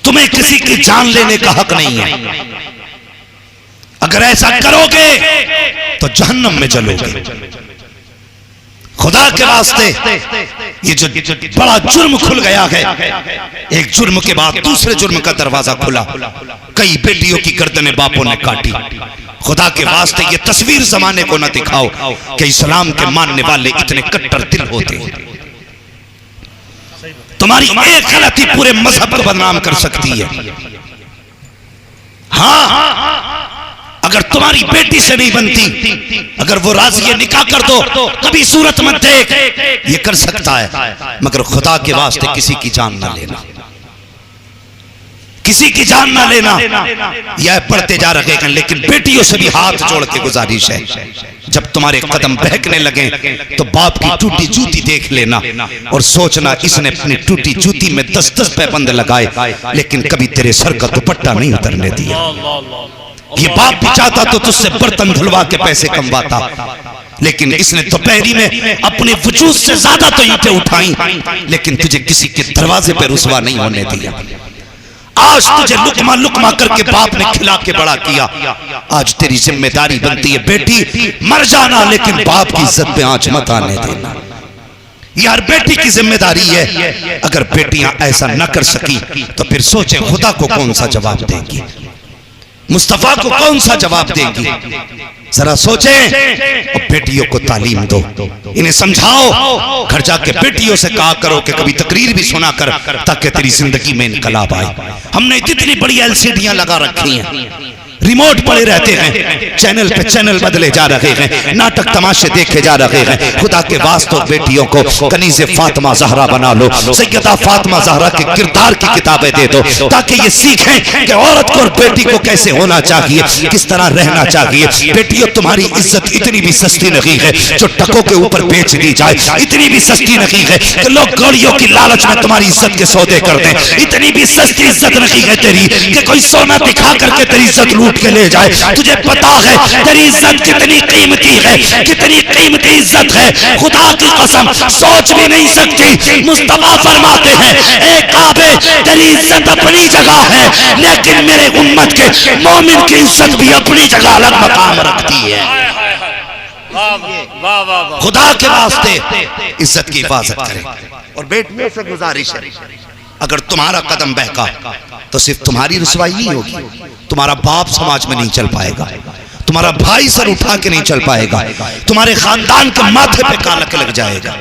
तुम्हें किसी की जान लेने का हक नहीं है। अगर ऐसा करोगे तो जहन्नम में जलोगे। खुदा के वास्ते ये जो बड़ा जुर्म खुल गया है, एक जुर्म के बाद दूसरे जुर्म का दरवाजा खुला। कई बेटियों की गर्दनें बापों ने काटी। खुदा के वास्ते ये तस्वीर जमाने को न दिखाओ कि इस्लाम के मानने वाले इतने कट्टर दिल होते हैं। तुम्हारी एक गलती पूरे मजहब को बदनाम कर सकती है। हाँ, अगर तुम्हारी बेटी से नहीं बनती, अगर वो राजी है निकाह कर दो, कभी सूरत मत देख, ये कर सकता है, मगर खुदा के वास्ते किसी की जान ना लेना, किसी की जान ना लेना। यह पढ़ते जा रहे हैं, लेकिन बेटियों से भी हाथ जोड़ के गुजारिश है, जब तुम्हारे कदम बहकने लगे तो बाप की टूटी जूती देख लेना और सोचना इसने अपनी टूटी जूती में 10-10 पैबंद लगाए, लेकिन कभी तेरे सर का दुपट्टा नहीं उतरने दिया। ये बाप भी चाहता तो तुझसे बर्तन धुलवा के पैसे कमवाता, लेकिन इसने दोपहरी में अपने वजूद से ज्यादा तो ईंटें उठाई, लेकिन तुझे किसी के दरवाजे पे रुसवा नहीं होने दिया। आज तुझे लुकमा लुकमा करके बाप ने खिला के बड़ा किया। आज तेरी जिम्मेदारी बनती है बेटी, मर जाना लेकिन बाप की इज्जत पे आंच मत आने देना। यार बेटी की जिम्मेदारी है। अगर बेटियां ऐसा न कर सकी तो फिर सोचें खुदा को कौन सा जवाब देंगी, मुस्तफा को कौन सा जवाब देंगी। जरा सोचें और बेटियों को तालीम दो, इन्हें समझाओ। घर जाके बेटियों से कहा करो कि कभी तकरीर भी सुना कर, ताकि तेरी जिंदगी में इनकलाब आए। हमने कितनी बड़ी एलसीडियां लगा रखी हैं, रिमोट पड़े रहते हैं, चैनल पे चैनल बदले जा रहे हैं, नाटक तमाशे देखे जा रहे हैं। खुदा के वास्ते बेटियों को कनीज़े फातिमा ज़हरा बना लो, सैयदा फातिमा ज़हरा के किरदार की किताबें दे दो, ताकि ये सीखें कि औरत को और बेटी को कैसे होना चाहिए, किस तरह रहना चाहिए। बेटियों, तुम्हारी इज्जत इतनी भी सस्ती नहीं है जो टकों के ऊपर बेच दी जाए, इतनी भी सस्ती नहीं है कि लोग गौड़ियों की लालच में तुम्हारी इज्जत के सौदे कर दें, इतनी भी सस्ती इज्जत नहीं है तेरी कि कोई सोना दिखा करके तेरी इज्जत लूट के ले जाए। तुझे पता है तेरी इज्जत कितनी कीमती है, कितनी कीमती इज्जत है, खुदा की कसम सोच भी नहीं सकती। मुस्तफा फरमाते हैं, ए काबे तेरी इज्जत अपनी जगह है, लेकिन मेरे उम्मत के मोमिन की इज्जत भी अपनी जगह अलग मकाम रखती है। खुदा के वास्ते इज्जत की हिफाजत करें। और बेटियों से गुजारिश है, अगर तुम्हारा कदम बहका तो सिर्फ तुम्हारी रुसवाई नहीं होगी, तुम्हारा बाप समाज में नहीं चल पाएगा, तुम्हारा भाई सर उठा के नहीं चल पाएगा, तुम्हारे खानदान के माथे पे कालक लग जाएगा।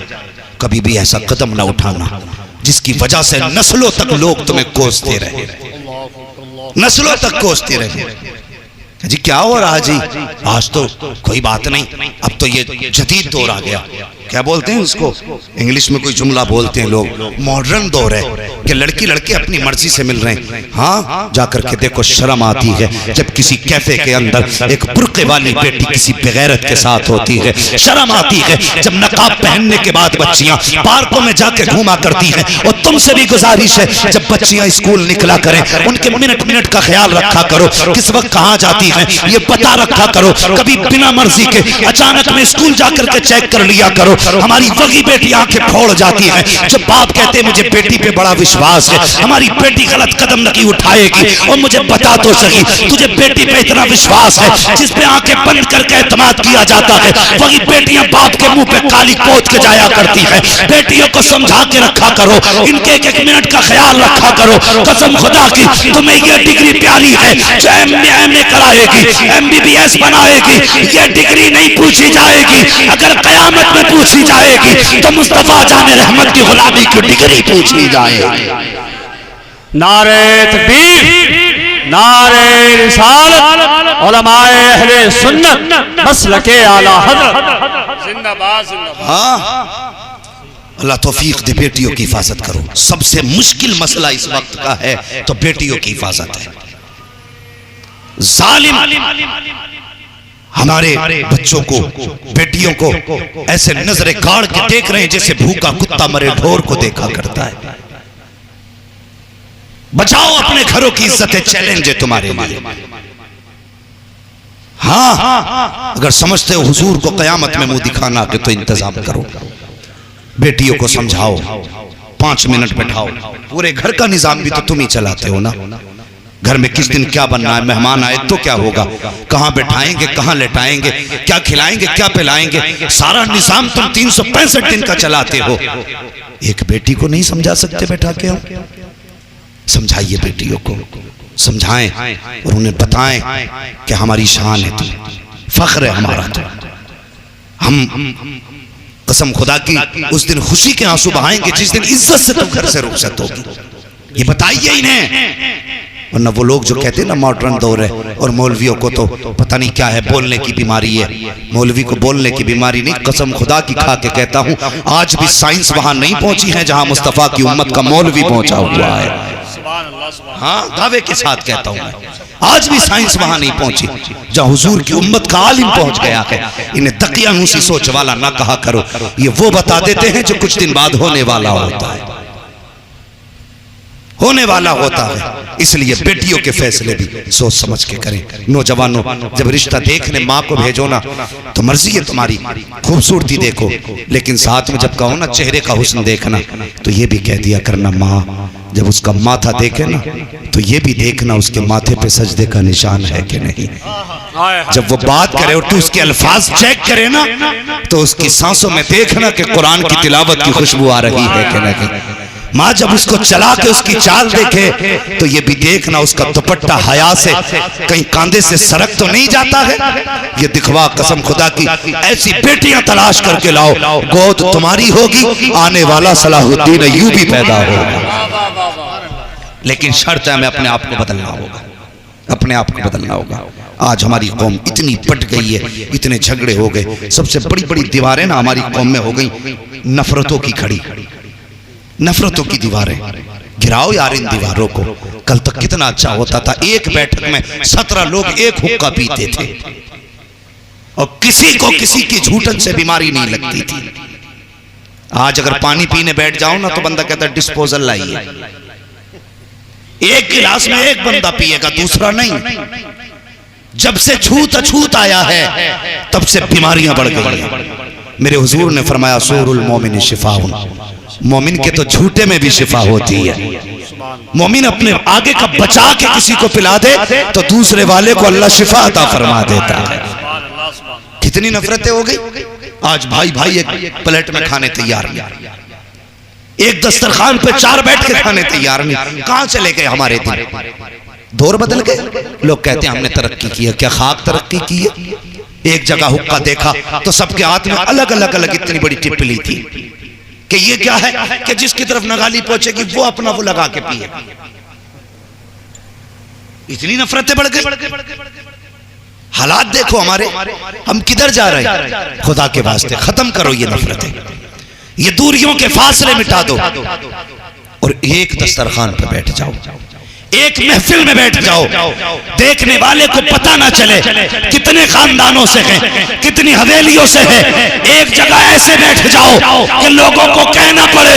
कभी भी ऐसा कदम ना उठाना जिसकी वजह से नस्लों तक लोग तुम्हें कोसते रहे, नस्लों तक कोसते रहे। जी क्या हो रहा जी? आज तो कोई बात नहीं, अब तो ये जदीद दौर आ गया। क्या बोलते हैं उसको, इंग्लिश में कोई जुमला बोलते हैं लोग, मॉडर्न दौर है कि लड़की लड़के अपनी मर्जी से मिल रहे हैं। हाँ, जाकर के देखो शर्म आती है जब किसी कैफे के अंदर एक बुर्के वाली बेटी किसी बेगैरत के साथ होती है। शर्म आती है जब नकाब पहनने के बाद बच्चियां पार्कों में जाके घूमा करती हैं। और तुमसे भी गुजारिश है, जब बच्चियां स्कूल निकला करें उनके मिनट मिनट का ख्याल रखा करो, किस वक्त कहाँ जाती हैं ये पता रखा करो। कभी बिना मर्जी के अचानक में स्कूल जाकर के चेक कर लिया करो। हमारी वही बेटी आंखें फोड़ जाती है जब बाप कहते मुझे बेटी पे बड़ा विश्वास है, हमारी बेटी गलत कदम नहीं उठाएगी। और मुझे बता तो सही, तुझे बेटी पे इतना विश्वास है जिस पे आंखें बंद करके एतमाद किया जाता है, वही बेटियां बाप के मुंह पे काली पोत के जाया करती है। बेटियों को समझा के रखा करो, इनके एक एक मिनट का ख्याल रखा करो। कसम खुदा की तुम्हें ये डिग्री प्यारी है जो MA कराएगी, MBBS बनाएगी, ये डिग्री नहीं पूछी जाएगी। अगर कयामत में पूछी जाएगी तो मुस्तफा जाने रहमत की गुलामी की डिग्री पूछी जाएगी। नारे तकबीर, नारे रिसालत, उलमाए अहले सुन्नत, मसलके आला हज़रत जिंदाबाद जिंदाबाद। हाँ, अल्लाह तौफीक दे, बेटियों की हिफाजत करो। सबसे मुश्किल मसला इस वक्त का है तो बेटियों की हिफाजत है। जालिम हमारे बच्चों को, बेटियों को ऐसे नजरे गाड़ के देख रहे हैं जैसे भूखा कुत्ता मरे ढोर को देखा करता है। बचाओ अपने घरों की इज्जत, चैलेंज है तुम्हारे लिए। हाँ, अगर समझते हो हुजूर को कयामत में मुंह दिखाना के तो इंतजाम करो। बेटियों को समझाओ, 5 मिनट बैठाओ। पूरे घर का निजाम भी तो तुम ही चलाते हो ना। घर में किस दिन क्या बनना है, मेहमान आए तो क्या होगा, कहाँ बैठाएंगे, कहाँ लेटाएंगे, क्या खिलाएंगे, क्या पिलाएंगे, सारा निजाम तुम 365 दिन का चलाते हो। एक बेटी को नहीं समझा सकते बैठा के? हम समझाइए, बेटियों को समझाएं और उन्हें बताएं कि हमारी शान है, तुम फख्र है हमारा। तो हम कसम खुदा की उस दिन खुशी के आंसू बहाएंगे जिस दिन इज्जत से तुम घर से रुखसत होगी। ये बताइए इन्हें। वरना वो लोग जो कहते हैं ना मॉडर्न दौर है, और मौलवियों को तो पता नहीं क्या है, बोलने की बीमारी है। मौलवी को बोलने की बीमारी नहीं, कसम खुदा की खा के कहता हूं, आज भी साइंस वहां नहीं पहुंची है जहां मुस्तफा की उम्मत का मौलवी पहुंचा हुआ है। हाँ, दावे के साथ कहता हूं, आज भी साइंस वहां नहीं पहुंची जहां हुजूर की उम्मत का आलिम पहुंच गया है। इन्हें तकियानूसी सोच वाला ना कहा करो, ये वो बता देते हैं जो कुछ दिन बाद होने वाला होता है, होने वाला होता है। इसलिए बेटियों के फैसले भी सोच समझ के करें। नौजवानों, जब रिश्ता देखने माँ को भेजो ना, तो मर्जी है तुम्हारी, खूबसूरती देखो, लेकिन साथ में जब कहो ना चेहरे का हुस्न देखना, तो ये भी कह दिया करना, माँ जब उसका माथा देखे ना तो ये भी देखना उसके माथे पे सजदे का निशान है कि नहीं। जब वो बात करे और तू उसके अल्फाज चेक करे ना, तो उसकी सांसों में देखना कि कुरान की तिलावत की खुशबू आ रही है कि नहीं। माँ जब उसको चला के उसकी चाल देखे, तो ये भी देखना उसका दुपट्टा हया से कहीं कांधे से सरक तो नहीं जाता है। ये दिखवा, कसम खुदा की ऐसी बेटियां तलाश करके लाओ, गोद तुम्हारी होगी, आने वाला सलाहुद्दीन अय्यूबी पैदा होगा। लेकिन शर्त है हमें अपने आप को बदलना होगा, अपने आप को बदलना होगा। आज हमारी कौम इतनी पट गई है, इतने झगड़े हो गए, सबसे बड़ी बड़ी दीवारें ना हमारी कौम में हो गई नफरतों की खड़ी, नफरतों की दीवारें। गिराओ यार इन दीवारों को। कल तक कितना अच्छा होता था, एक बैठक में 17 लोग एक हुक्का पीते थे और किसी को किसी की झूठन से बीमारी नहीं लगती थी। आज अगर पानी पीने बैठ जाओ ना तो बंदा कहता है डिस्पोजल लाइए। एक गिलास में एक बंदा पिएगा, दूसरा नहीं। जब से छूत अछूत आया है तब से बीमारियां बढ़ गई। मेरे हुजूर ने फरमाया सूरुल मोमिन शिफाउन, मोमिन के तो झूठे में भी शिफा होती है। मोमिन अपने आगे का बचा के किसी को पिला दे तो दूसरे वाले को अल्लाह शिफा अता फरमा देता है। कितनी नफरतें हो गई। आज भाई भाई एक प्लेट में खाने तैयार नहीं, एक दस्तरखान पे 4 बैठ के खाने तैयार नहीं। कहां चले गए हमारे दिन? दौर बदल गए। लोग कहते हैं हमने तरक्की की है, क्या खाक तरक्की की है? एक जगह हुक्का देखा तो सबके हाथ में अलग अलग अलग इतनी बड़ी टिप्पली थी कि ये क्या है कि जिसकी तरफ नगाली पहुंचेगी वो अपना वो लगा के पिए। इतनी नफरतें बढ़ गई। हालात देखो हमारे, हम किधर जा रहे हैं। खुदा के वास्ते खत्म करो ये नफरतें, ये दूरियों के फासले मिटा दो और एक दस्तरखान पर बैठ जाओ, एक महफिल में बैठ जाओ। देखने वाले को पता ना चले कितने खानदानों से हैं, कितनी हवेलियों से है। एक जगह ऐसे बैठ जाओ कि लोगों को कहना पड़े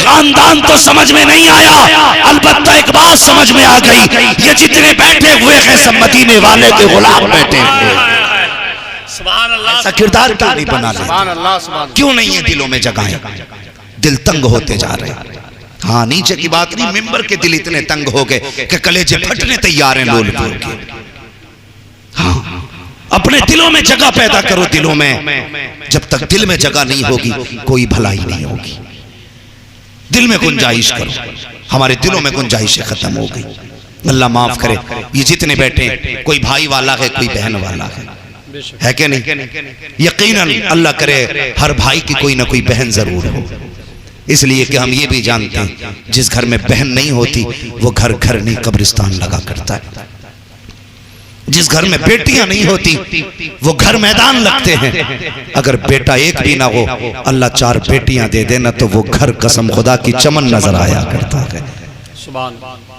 खानदान तो समझ में नहीं आया, अलबत्ता एक बात समझ में आ गई, ये जितने बैठे हुए हैं सब मदीने वाले के गुलाम बैठे हुए। ऐसा किरदार क्यों नहीं बना लेते? क्यों नहीं है दिलों में जगहें? दिल तंग होते जा रहे हैं। हाँ, नीचे की बात नहीं, मिंबर के दिल इतने तंग हो गए कि कलेजे फटने तैयार हैं लोल बोल के। हाँ, अपने दिलों में जगह पैदा करो। दिलों में जब तक दिल में जगह नहीं होगी कोई भलाई नहीं होगी। दिल में गुंजाइश करो। हमारे दिलों में गुंजाइशें खत्म हो गई। अल्लाह माफ करे, ये जितने बैठे कोई भाई वाला है, कोई बहन वाला है कि नहीं? यकीनन अल्लाह करे हर भाई की कोई ना कोई बहन जरूर हो। इसलिए कि हम ये भी जानते हैं जिस घर में बहन नहीं होती वो घर घर नहीं कब्रिस्तान लगा करता है। जिस घर में बेटियां नहीं होती वो घर मैदान लगते हैं। अगर बेटा एक भी ना हो, अल्लाह 4 बेटियां दे देना तो वो घर कसम खुदा की चमन नजर आया करता है,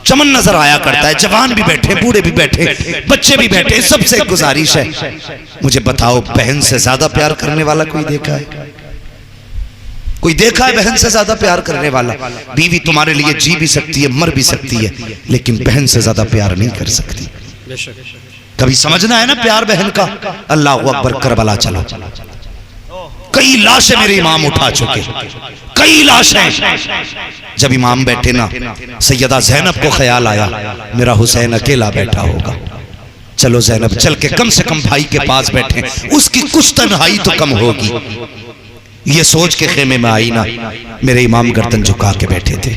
चमन नजर आया करता है। जवान भी बैठे, बूढ़े भी बैठे, बच्चे भी बैठे। सबसे गुजारिश है, मुझे बताओ बहन से ज्यादा प्यार करने वाला कोई देखा है? कोई देखा है बहन से ज्यादा प्यार करने वाला? बीवी तुम्हारे लिए जी भी सकती है, मर भी सकती है, लेकिन बहन से ज्यादा प्यार नहीं कर सकती। कभी समझना है ना प्यार बहन का। अल्लाह अकबर, करबला चलो, कई लाशें मेरे इमाम उठा चुके, कई लाशें। जब इमाम बैठे ना, सैयदा ज़ैनब को ख्याल आया मेरा हुसैन अकेला बैठा होगा, चलो ज़ैनब चल के कम से कम भाई के पास बैठे, उसकी कुछ तन्हाई तो कम होगी। ये सोच के खेमे में आई ना, मेरे इमाम गर्दन झुका के बैठे थे।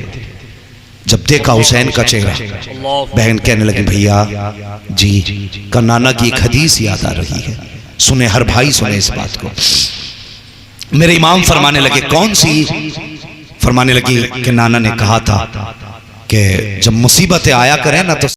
जब देखा हुसैन का चेहरा, बहन कहने लगी भैया जी का नाना की एक हदीस याद आ रही है, सुने हर भाई सुने इस बात को। मेरे इमाम फरमाने लगे कौन सी? फरमाने लगी कि नाना ने कहा था कि जब मुसीबतें आया करें ना तो